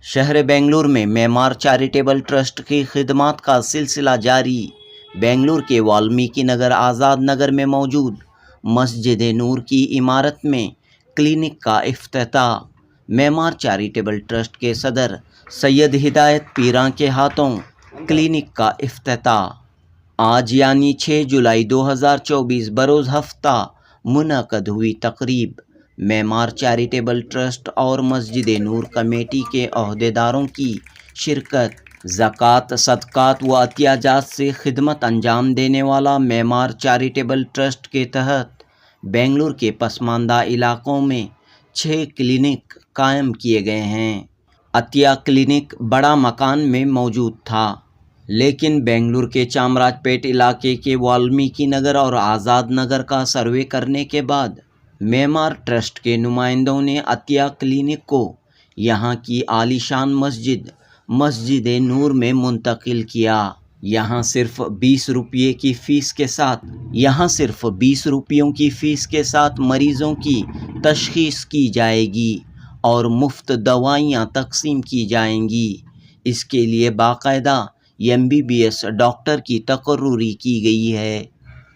शहर बेंगलुरु में Maymar charitable trust की खिदमत का सिलसिला जारी। बेंगलुरु के वाल्मीकि नगर आज़ाद नगर में मौजूद मस्जिद नूर की इमारत में क्लिनिक का इफ्तिताह। मेमार चैरिटेबल ट्रस्ट के सदर सैयद हिदायत पीरा के हाथों क्लिनिक का इफ्तिताह आज यानी 6 जुलाई 2024 बरोज़ हफ्ता मुनक़द हुई तकरीब। मेमार चैरिटेबल ट्रस्ट और मस्जिद नूर कमेटी के अहदेदारों की शिरकत। ज़कात, सदक़ात व अतियाजात से खिदमत अंजाम देने वाला मेमार चैरिटेबल ट्रस्ट के तहत बेंगलुरु के पसमानदा इलाकों में 6 क्लिनिक कायम किए गए हैं। अतिया क्लिनिक बड़ा मकान में मौजूद था, लेकिन बेंगलुरु के चामराजपेट इलाके के वाल्मीकि नगर और आज़ाद नगर का सर्वे करने के बाद मेमार ट्रस्ट के नुमाइंदों ने अतिया क्लिनिक को यहाँ की आलीशान मस्जिद नूर में मुंतकिल किया। यहाँ सिर्फ 20 रुपये की फ़ीस के साथ मरीज़ों की तशख़ीस की जाएगी और मुफ्त दवाइयाँ तकसीम की जाएंगी। इसके लिए बाकायदा MBBS डॉक्टर की तकर्रुरी की गई है।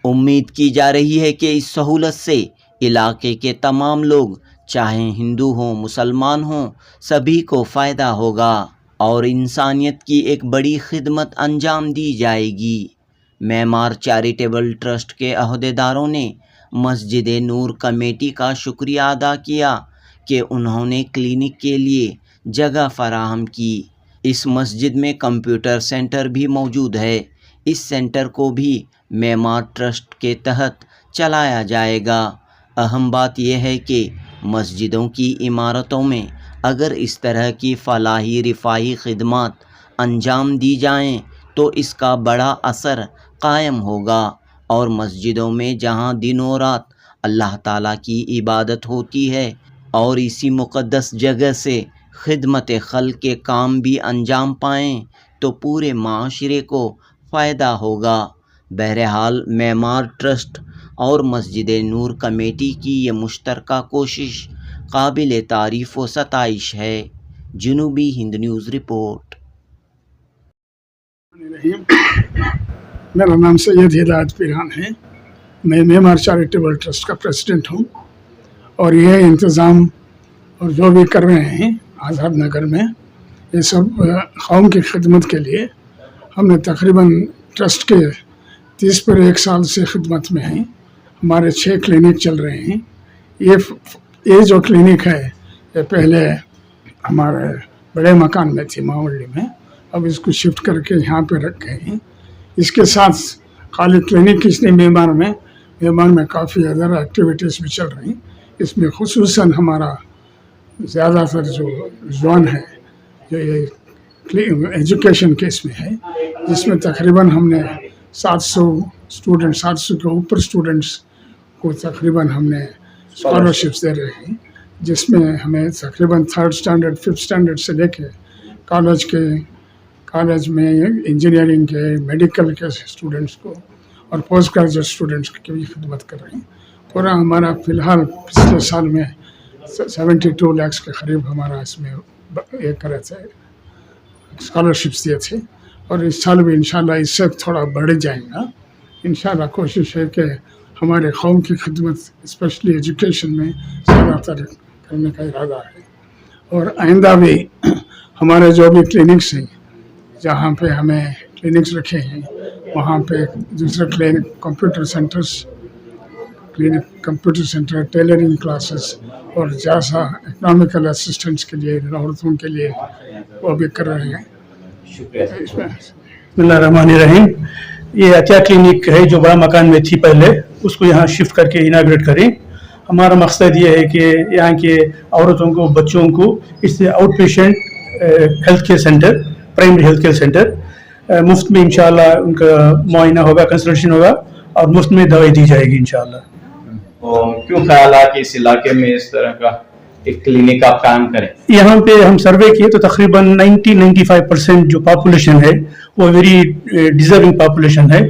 उम्मीद की जा रही है कि इस सहूलत से इलाके के तमाम लोग, चाहे हिंदू हों मुसलमान हों, सभी को फ़ायदा होगा और इंसानियत की एक बड़ी खिदमत अंजाम दी जाएगी। मेमार चैरिटेबल ट्रस्ट के अहदेदारों ने मस्जिद नूर कमेटी का शुक्रिया अदा किया कि उन्होंने क्लिनिक के लिए जगह फराहम की। इस मस्जिद में कंप्यूटर सेंटर भी मौजूद है। इस सेंटर को भी मेमार ट्रस्ट के तहत चलाया जाएगा। अहम बात यह है कि मस्जिदों की इमारतों में अगर इस तरह की फलाही रिफाही खिदमत अंजाम दी जाएं तो इसका बड़ा असर कायम होगा और मस्जिदों में जहां दिनों रात अल्लाह ताला की इबादत होती है और इसी मुक़द्दस जगह से खिदमत खल्क़ के काम भी अंजाम पाएँ तो पूरे माशरे को फ़ायदा होगा। बहरहाल मेमार ट्रस्ट और मस्जिद नूर कमेटी की ये मुश्तरका कोशिश काबिल तारीफ़ व सताइश है। जनूबी हिंद न्यूज़ रिपोर्ट। मेरा नाम सैयद हिदायत पीरा है। मैं मेमार चैरिटेबल ट्रस्ट का प्रेसिडेंट हूँ और यह इंतज़ाम और जो भी कर रहे हैं आज़ाद नगर में, ये सब कौम की खिदमत के लिए हमने तकरीबन ट्रस्ट के 30 पर 1 साल से खिदमत में हैं। हमारे 6 क्लिनिक चल रहे हैं। ये जो क्लिनिक है ये पहले हमारे बड़े मकान में थी मावली में, अब इसको शिफ्ट करके यहाँ पे रख गए हैं। इसके साथ खाली क्लिनिक इसने मेमार में काफ़ी अदर एक्टिविटीज़ भी चल रही हैं। इसमें खुसूसन हमारा ज़्यादातर जो रुझान है जो ये एजुकेशन के इसमें है, जिसमें तकरीबन हमने 700 के ऊपर स्टूडेंट्स को तकरीबन हमने स्कॉलरशिप्स दे रहे हैं, जिसमें हमें तकरीबन 3rd स्टैंडर्ड 5th स्टैंडर्ड से लेके कॉलेज में इंजीनियरिंग के, मेडिकल के स्टूडेंट्स को और पोस्ट ग्रेजुएट स्टूडेंट्स की भी खिदमत कर रहे हैं। पूरा हमारा फ़िलहाल पिछले साल में 72 लाख के करीब हमारा इसमें ये करे थे, स्कॉलरशिप्स दिए थे और इस साल भी इंशाल्लाह इससे थोड़ा बढ़ जाएगा। इंशाल्लाह कोशिश है कि हमारे कौम की खिदमत स्पेशली एजुकेशन में ज़्यादातर करने का इरादा है और आइंदा भी हमारे जो भी क्लिनिक्स हैं, जहाँ पे हमें क्लिनिक्स रखे हैं, वहाँ पे दूसरे clinic computer centre, tailoring classes और जैसा इकोनॉमिकल असिस्टेंस के लिए औरतों के लिए वो भी कर रहे हैं। बिस्मिल्लाहिर्रहमानिर्रहीम। ये अतिया क्लिनिक है जो बड़ा मकान में थी पहले, उसको यहाँ शिफ्ट करके इनाग्रेट करें। हमारा मकसद ये है कि यहाँ के औरतों को, बच्चों को इससे out patient health care centre, primary health care centre मुफ्त में इंशाल्लाह उनका मुआयना होगा, कंसल्टेशन होगा और मुफ्त में दवाई दी जाएगी इंशाल्लाह। क्यों ख्याल है कि इस इलाके में इस तरह का एक क्लिनिक आप कायम करें? यहाँ पे हम सर्वे किए तो तकरीबन 90-95% जो पॉपुलेशन है वो वेरी डिजर्विंग पॉपुलेशन है,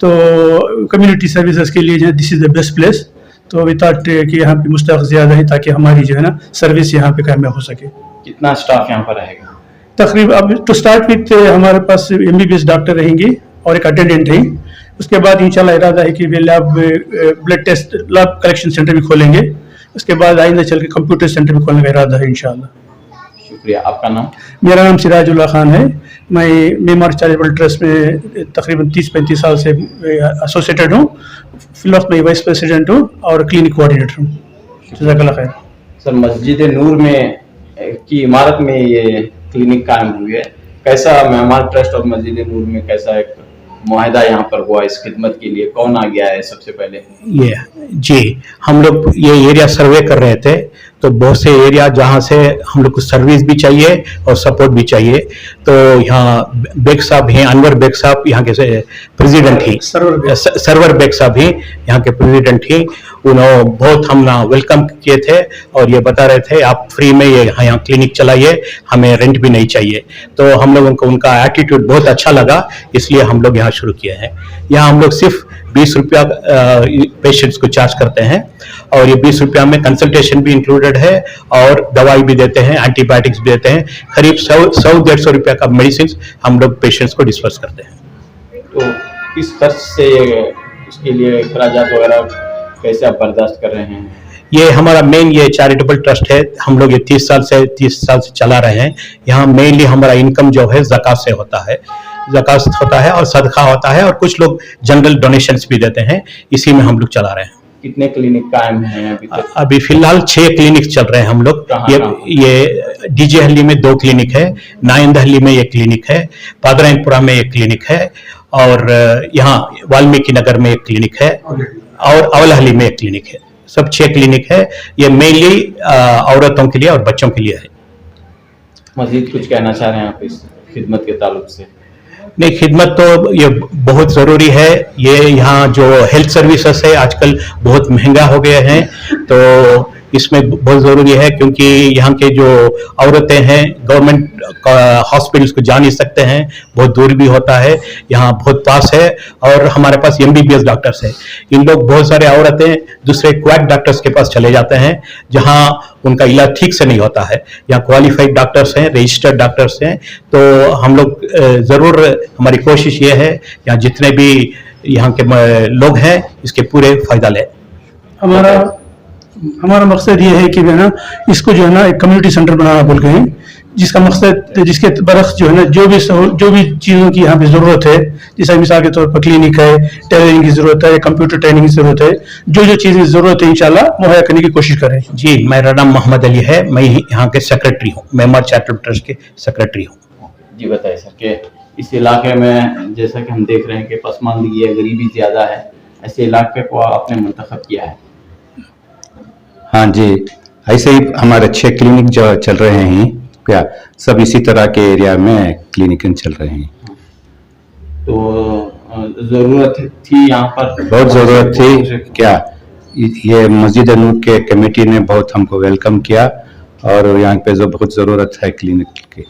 तो कम्युनिटी सर्विसेज के लिए this is the best place. तो वी थॉट कि यहाँ पे मुस्तक ज़्यादा है ताकि हमारी जो है ना सर्विस यहाँ पे कामयाब हो सके। कितना स्टाफ यहाँ पर रहेगा? तकरीबन अब टू स्टार्ट विथ हमारे पास MBBS डॉक्टर रहेंगे और एक अटेंडेंट है। उसके बाद इंशाल्लाह इरादा है कि वे lab blood test lab collection centre भी खोलेंगे। उसके बाद आइंदा चल के कंप्यूटर सेंटर भी खोलने का इरादा है इंशाल्लाह। शुक्रिया। आपका नाम? मेरा नाम सिराजुल्लाह खान है। मैं मेमार चैरिटेबल ट्रस्ट में तकरीबन 30-35 साल से एसोसिएटेड हूँ। फिलहाल मैं वाइस प्रेसिडेंट हूँ और क्लिनिक कोऑर्डिनेटर हूँ। जज़ाकल्लाह खैर। सर, मस्जिद नूर में की इमारत में ये क्लिनिक कायम हुई है, कैसा मेमार ट्रस्ट और मस्जिद नूर में कैसा एक मुआहदा यहाँ पर हुआ इस खिदमत के लिए? कौन आ गया है सबसे पहले? ये जी, हम लोग ये एरिया सर्वे कर रहे थे, तो बहुत से एरिया जहाँ से हम लोग को सर्विस भी चाहिए और सपोर्ट भी चाहिए। तो यहाँ बेग साहब हैं, अनवर बेग साहब यहाँ के प्रेसिडेंट ही, सरवर बेग साहब ही यहाँ के प्रेसिडेंट ही। उन्होंने बहुत हम वेलकम किए थे और ये बता रहे थे आप फ्री में ये यहाँ क्लिनिक चलाइए, हमें रेंट भी नहीं चाहिए। तो हम लोगों को उनका एटीट्यूड बहुत अच्छा लगा, इसलिए हम लोग यहाँ शुरू किए हैं। यहाँ हम लोग सिर्फ 20 रुपया पेशेंट्स को चार्ज करते हैं और ये 20 रुपया में कंसल्टेशन भी इंक्लूडेड है और दवाई भी देते हैं, एंटीबायोटिक्स भी देते हैं। करीब 100-150 रुपया का मेडिसिन हम लोग पेशेंट्स को डिस्पर्स करते हैं। तो किस खर्च से इसके लिए खर्चात वगैरह कैसे आप बर्दाश्त कर रहे हैं? ये हमारा मेन ये चैरिटेबल ट्रस्ट है, हम लोग ये 30 साल से चला रहे हैं। यहाँ मेनली हमारा इनकम जो है ज़कात से होता है और सदका होता है और कुछ लोग जनरल डोनेशंस भी देते हैं, इसी में हम लोग चला रहे हैं। कितने क्लिनिक कायम हैं अभी तक? अभी फिलहाल 6 क्लिनिक चल रहे हैं हम लोग। ये डीजे हल्ली में 2 क्लिनिक है, नायंद हल्ली में 1 क्लिनिक है, पादरायनपुरा में 1 क्लिनिक है और यहाँ वाल्मीकि नगर में 1 क्लिनिक है और अवलहली में 1 क्लिनिक है। सब 6 क्लिनिक है। ये मेनली औरतों के लिए और बच्चों के लिए है। मजीद कुछ कहना चाह रहे हैं आप इस खिदमत के ताल्लुक से? नहीं, खिदमत तो ये बहुत ज़रूरी है। ये यहाँ जो हेल्थ सर्विसेज है आजकल बहुत महंगा हो गए हैं, तो इसमें बहुत ज़रूरी है क्योंकि यहाँ के जो औरतें हैं गवर्नमेंट हॉस्पिटल्स को जा नहीं सकते हैं, बहुत दूर भी होता है, यहाँ बहुत पास है और हमारे पास MBBS डॉक्टर्स है। इन लोग बहुत सारे औरतें दूसरे क्वैक डॉक्टर्स के पास चले जाते हैं जहाँ उनका इलाज ठीक से नहीं होता है। यहाँ क्वालिफाइड डॉक्टर्स हैं, रजिस्टर्ड डॉक्टर्स हैं। तो हम लोग ज़रूर, हमारी कोशिश ये है यहाँ जितने भी यहाँ के लोग हैं इसके पूरे फायदा लें। हमारा मकसद ये है कि इसको जो है ना एक कम्युनिटी सेंटर बनाना बोल गए हैं, जिसका मकसद जिसके बरक्स जो है ना जो भी चीज़ों की यहाँ पे ज़रूरत है, जैसे मिसाल के तौर पर क्लिनिक है, टेलरिंग की ज़रूरत है, कंप्यूटर ट्रेनिंग की ज़रूरत है, जो चीज़ें ज़रूरत है इंशाल्लाह मुहैया करने की कोशिश करें। जी, मेरा नाम मोहम्मद अली है, मैं यहाँ के सेक्रेटरी हूँ, मेमार चैरिटेबल ट्रस्ट के सेक्रेटरी हूँ। जी बताइए सर कि इस इलाके में जैसा कि हम देख रहे हैं कि पसमानदगी है, गरीबी ज़्यादा है, ऐसे इलाके को आपने मुंतखब किया है? हाँ जी, ऐसे ही हमारे 6 क्लिनिक जो चल रहे हैं, क्या सब इसी तरह के एरिया में क्लिनिक चल रहे हैं। तो ज़रूरत थी यहाँ पर, बहुत ज़रूरत थी। क्या ये मस्जिद नूर के कमेटी ने बहुत हमको वेलकम किया और यहाँ पे जो बहुत ज़रूरत है क्लिनिक की,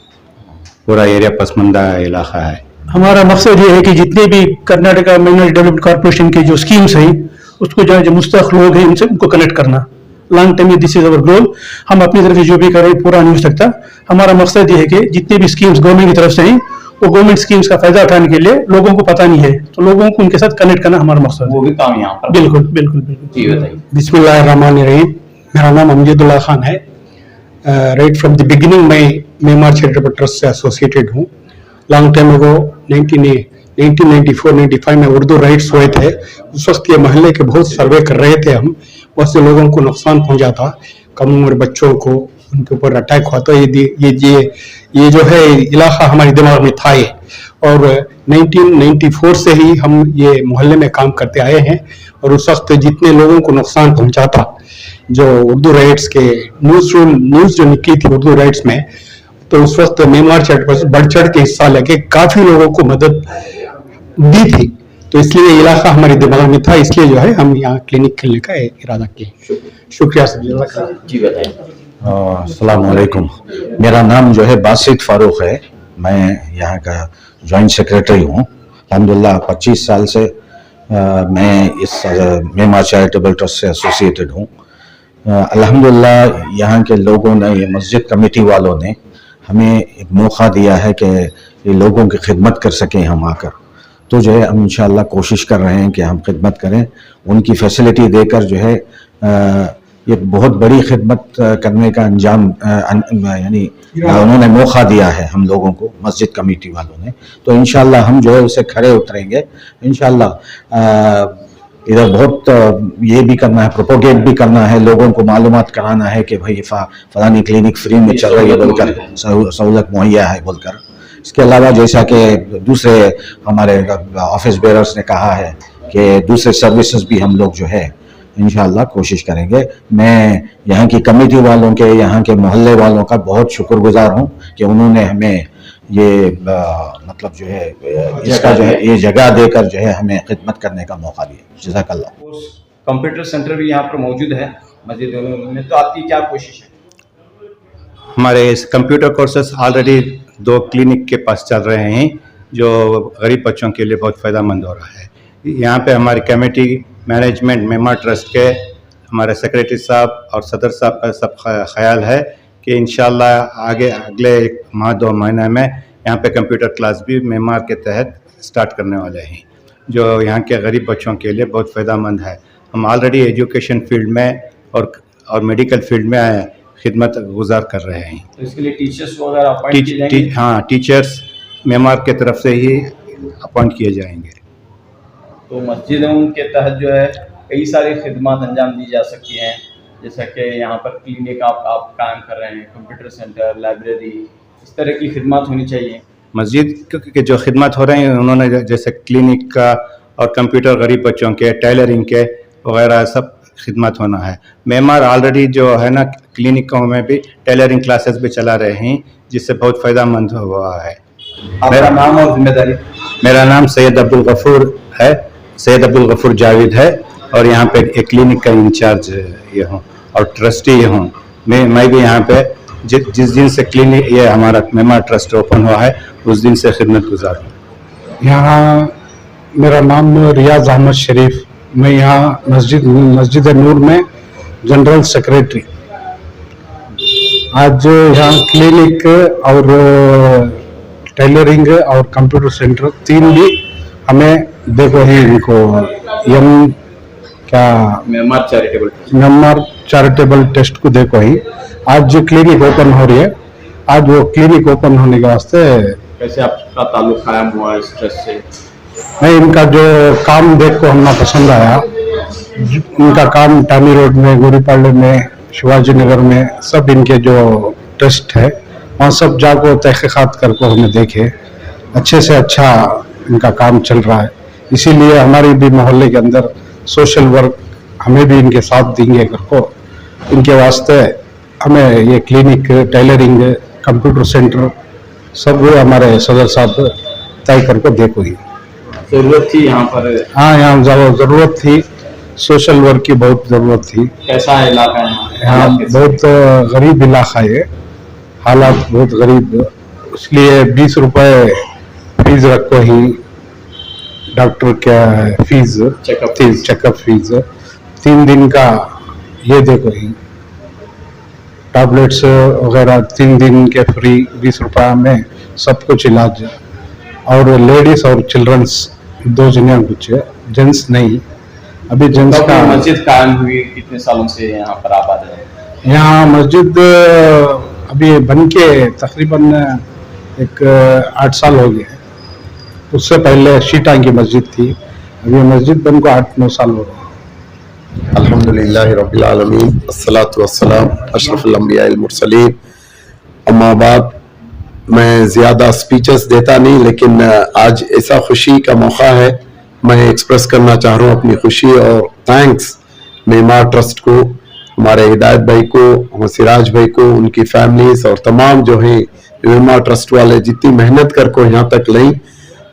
पूरा एरिया पसमानदा इलाका है। हमारा मकसद ये है कि जितने भी कर्नाटका माइनॉरिटी डेवलपमेंट कॉर्पोरेशन के जो स्कीम्स हैं उसको जो मुस्तहक लोग हैं उनसे उनको कनेक्ट करना, लॉन्ग टर्म में दिस इज अवर गोल। हम अपनी तरफ से जो भी करें पूरा नहीं हो सकता। हमारा मकसद ये है कि जितने भी स्कीम्स गवर्नमेंट की तरफ से हैं वो गवर्नमेंट स्कीम्स का फायदा उठाने के लिए लोगों को पता नहीं है, तो लोगों को उनके साथ कनेक्ट करना हमारा मकसद है। वो भी काम यहाँ पर? बिल्कुल बिल्कुल बिल्कुल। जी बताइए। बिस्मिल्लाहिर्रहमानिर्रहीम। मेरा नाम अमजदुल्लाह खान है। राइट फ्रॉम द बिगिनिंग मैं मेमार चैरिटेबल ट्रस्ट से एसोसिएटेड हूँ। लॉन्ग टाइम अगो 1994-95 में उर्दू राइट्स हुए थे। उस वक्त ये मोहल्ले के बहुत सर्वे कर रहे थे हम, बहुत से लोगों को नुकसान पहुंचा था, कम उम्र बच्चों को उनके ऊपर अटैक हुआ था। ये जो है इलाका हमारे दिमाग में था ये, और 1994 से ही हम ये मोहल्ले में काम करते आए हैं। और उस वक्त जितने लोगों को नुकसान पहुंचा था, जो उर्दू राइट्स के न्यूज़ जो निकली थी उर्दू राइट्स में, तो उस वक्त मेमार चैरिटेबल बढ़ चढ़ के हिस्सा लेके काफी लोगों को मदद दी थी। तो इसलिए इलाका हमारे दिमाग में था, इसलिए जो है हम यहाँ क्लिनिक खोलने का इरादा किए। शुक्रिया सर। जी बताइए। अस्सलाम वालेकुम। मेरा नाम जो है बासित फारूक है, मैं यहाँ का जॉइंट सेक्रेटरी हूँ। अल्हम्दुलिल्लाह 25 साल से मैं इस मेमार चैरिटेबल ट्रस्ट से एसोसिएटेड हूँ। अल्हम्दुलिल्लाह यहाँ के लोगों ने, ये मस्जिद कमेटी वालों ने हमें एक मौका दिया है कि ये लोगों की खिदमत कर सकें हम आकर, तो जो है हम इंशाअल्लाह कोशिश कर रहे हैं कि हम खिदमत करें, उनकी फैसिलिटी देकर जो है ये बहुत बड़ी खिदमत करने का अंजाम यानी उन्होंने मौका दिया है हम लोगों को, मस्जिद कमेटी वालों ने। तो इंशाअल्लाह हम जो है उसे खड़े उतरेंगे इंशाअल्लाह। इधर बहुत ये भी करना है, प्रोपोगेट भी करना है, लोगों को मालूमात कराना है कि भाई फलानी क्लिनिक फ्री में चल रही है बोलकर, सहूलत मुहैया है बोलकर। इसके अलावा जैसा कि दूसरे हमारे ऑफिस बेयरर्स ने कहा है कि दूसरे सर्विसेज भी हम लोग जो है इंशाअल्लाह कोशिश करेंगे। मैं यहाँ की कमेटी वालों के, यहाँ के मोहल्ले वालों का बहुत शुक्रगुजार हूँ कि उन्होंने हमें ये मतलब जो है इसका जो है ये जगह देकर जो है हमें खिदमत करने का मौका दिया। जज़ाकल्लाह। कंप्यूटर सेंटर भी यहाँ पर मौजूद है मस्जिद में, तो आपकी क्या कोशिश है? हमारे इस कंप्यूटर कोर्सेस ऑलरेडी 2 क्लिनिक के पास चल रहे हैं जो गरीब बच्चों के लिए बहुत फ़ायदेमंद हो रहा है। यहाँ पे हमारी कमेटी मैनेजमेंट मेमार ट्रस्ट के हमारे सेक्रेटरी साहब और सदर साहब का सब ख्याल है कि इंशाल्लाह आगे अगले 1 माह 2 महीने में यहाँ पे कंप्यूटर क्लास भी मेमार के तहत स्टार्ट करने वाले हैं, जो यहाँ के गरीब बच्चों के लिए बहुत फ़ायदेमंद है। हम ऑलरेडी एजुकेशन फील्ड में और मेडिकल फील्ड में खिदमत गुजार कर रहे हैं। तो इसके लिए टीचर्स वगैरह अपॉइंट किए जाएंगे? हाँ, टीचर्स मेमार के तरफ से ही अपॉइंट किए जाएंगे। तो मस्जिदों के तहत जो है कई सारी खिदमत अंजाम दी जा सकती हैं, जैसा कि यहाँ पर क्लिनिक आप कायम कर रहे हैं, कंप्यूटर सेंटर, लाइब्रेरी, इस तरह की खिदमत होनी चाहिए। मस्जिद के जो खिदमत हो रही हैं उन्होंने जैसे क्लिनिक का और कंप्यूटर गरीब बच्चों के, टेलरिंग के वगैरह सब खिदमत होना है। मेमार ऑलरेडी जो है ना क्लिनिकों में भी टेलरिंग क्लासेस भी चला रहे हैं, जिससे बहुत फ़ायदेमंद हुआ है। मेरा नाम और जिम्मेदारी? मेरा नाम सैयद अब्दुल गफूर है, सैयद अब्दुल गफूर जावेद है, और यहाँ पे एक क्लिनिक का इंचार्ज ये हूँ और ट्रस्टी ये हूँ। मैं भी यहाँ पे जिस दिन से क्लिनिक ये हमारा मेमार ट्रस्ट ओपन हुआ है उस दिन से खिदमत गुजार हूँ। यहाँ मेरा नाम रियाज अहमद शरीफ, मैं यहाँ मस्जिद नूर में जनरल सेक्रेटरी। आज यहाँ क्लिनिक और टेलरिंग और कंप्यूटर सेंटर 3 भी हमें देखो ही इनको मेमार चैरिटेबल ट्रस्ट को देखो ही आज जो क्लिनिक ओपन हो रही है, आज वो क्लिनिक ओपन होने के वास्ते कैसे आपका ताल्लुक कायम हुआ इस ट्रस्ट से? नहीं, इनका जो काम देख को हमने पसंद आया। इनका काम टामी रोड में, गोरीपाले में, शिवाजी नगर में सब इनके जो ट्रस्ट है वहाँ सब जाको तहकीकात करके हमने देखे, अच्छे से अच्छा इनका काम चल रहा है। इसीलिए हमारी भी मोहल्ले के अंदर सोशल वर्क हमें भी इनके साथ देंगे करको, इनके वास्ते हमें ये क्लिनिक, टेलरिंग, कंप्यूटर सेंटर सब हमारे सदर साहब तय करके देखो ही। जरूरत थी यहाँ पर? हाँ, यहाँ जरूरत थी, सोशल वर्क की बहुत जरूरत थी। कैसा इलाका है यहाँ? बहुत गरीब इलाका है, हालात बहुत गरीब, इसलिए 20 रुपए फीस रखो ही, डॉक्टर का फीस, चेकअप फीस 3 दिन का, ये देखो ही टैबलेट्स वगैरह 3 दिन के फ्री 20 रुपये में सब कुछ इलाज। और लेडीज और चिल्ड्रंस 2 जने कुछ, जेंट्स नहीं। अभी जेंट्स का मस्जिद कायम हुई कितने सालों से यहाँ पर आबाद है? यहाँ मस्जिद अभी बन के तकरीबन 8 साल हो गए। उससे पहले शीटा की मस्जिद थी, अभी मस्जिद बन को 8-9 साल हो गए। अल्हम्दुलिल्लाह रब्बिल आलमीन, अस्सलातु वस्सलाम अशरफुल अंबिया वल मुरसलीन। अम्मा बाद, मैं ज़्यादा स्पीचेस देता नहीं, लेकिन आज ऐसा खुशी का मौका है, मैं एक्सप्रेस करना चाह रहा हूँ अपनी खुशी और थैंक्स मेमार ट्रस्ट को, हमारे हिदायत भाई को, सिराज भाई को, उनकी फैमिलीज और तमाम जो है मेमार ट्रस्ट वाले जितनी मेहनत करके यहाँ तक लाई,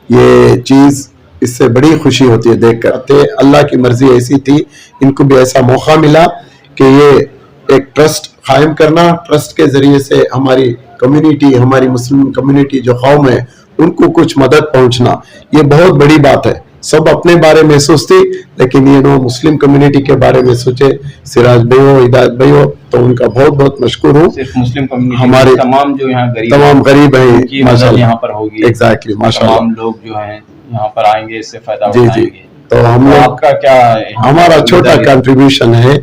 ये चीज़ इससे बड़ी खुशी होती है देख कर। अल्लाह की मर्जी ऐसी थी, इनको भी ऐसा मौका मिला कि ये एक ट्रस्ट कायम करना, ट्रस्ट के जरिए से हमारी कम्युनिटी, हमारी मुस्लिम कम्युनिटी जो कौम है, उनको कुछ मदद पहुंचना, ये बहुत बड़ी बात है। सब अपने बारे में सोचते, लेकिन ये नो मुस्लिम कम्युनिटी के बारे में सोचे। सिराज भाई हो, हिदायत भाई हो, तो उनका बहुत बहुत मशकूर हूँ। सिर्फ मुस्लिम कम्युनिटी, हमारे तमाम जो यहाँ तमाम गरीब है उनकी मदद यहाँ पर होगी। एग्जैक्टली, माशाल्लाह। तमाम लोग जो हैं यहाँ पर आएंगे, इससे फायदा जी जी। उठाएंगे। तो हम लोग, आपका क्या हमारा छोटा कंट्रीब्यूशन है।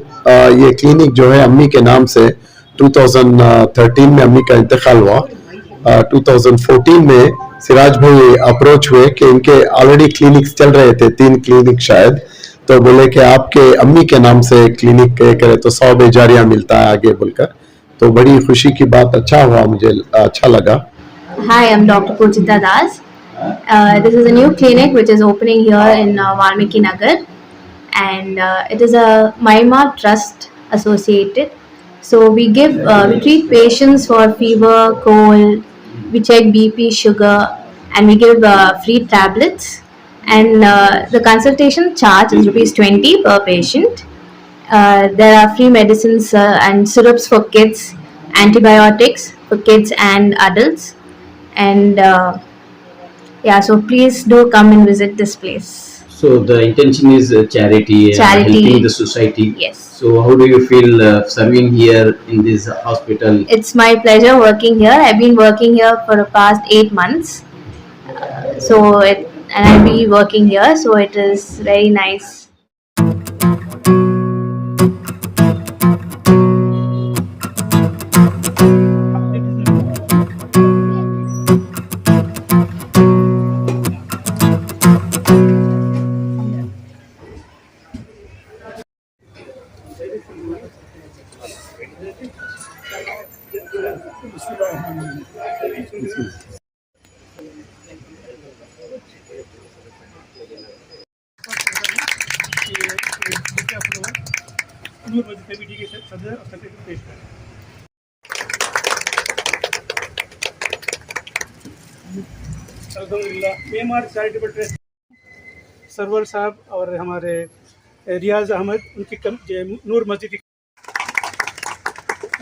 ये क्लिनिक जो है अम्मी के नाम से 2013 में अम्मी का इंतकाल हुआ। 2014 में सिराज भाई अप्रोच हुए कि इनके ऑलरेडी क्लिनिक्स चल रहे थे, 3 क्लिनिक शायद, तो बोले कि आपके अम्मी के नाम से क्लिनिक करे तो 100 बेजारिया मिलता है आगे बोलकर। तो बड़ी खुशी की बात, अच्छा हुआ, मुझे अच्छा लगा। Hi, I'm Dr. Pujita Das. This is a new clinic which is opening here in Valmiki Nagar, and it is a Myanmar Trust associated. So we treat patients for fever, cold, we check BP, sugar, and we give free tablets. And the consultation charge is ₹20 per patient. There are free medicines and syrups for kids, antibiotics for kids and adults. And yeah, so please do come and visit this place. So the intention is charity, helping the society. Yes. So how do you feel serving here in this hospital? It's my pleasure working here. I've been working here for the past 8 months. And I'll be working here, so it is very nice. नूर मस्जिद committee के सदर और secretary पेश करें। अल्हम्दुलिल्लाह, Myanmar charitable trust server साहब और हमारे रियाज अहमद, उनकी नूर मस्जिद,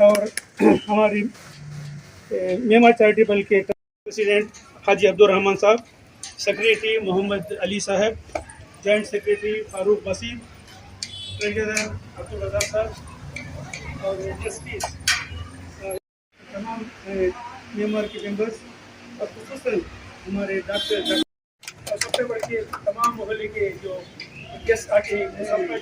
और हमारी म्यांमार चैरिटेबल के president Haji Abdul Rahman Sahab, secretary Mohammad Ali Sahab, joint secretary Farooq Waseem, treasurer Abdul Razzaq Sahab और ट्रस्टीज, तमाम म्यांमार के मेंबर्स, और खुसूसन हमारे डॉक्टर और सबसे बढ़ के तमाम मोहल्ले के जो गेस्ट आके सबका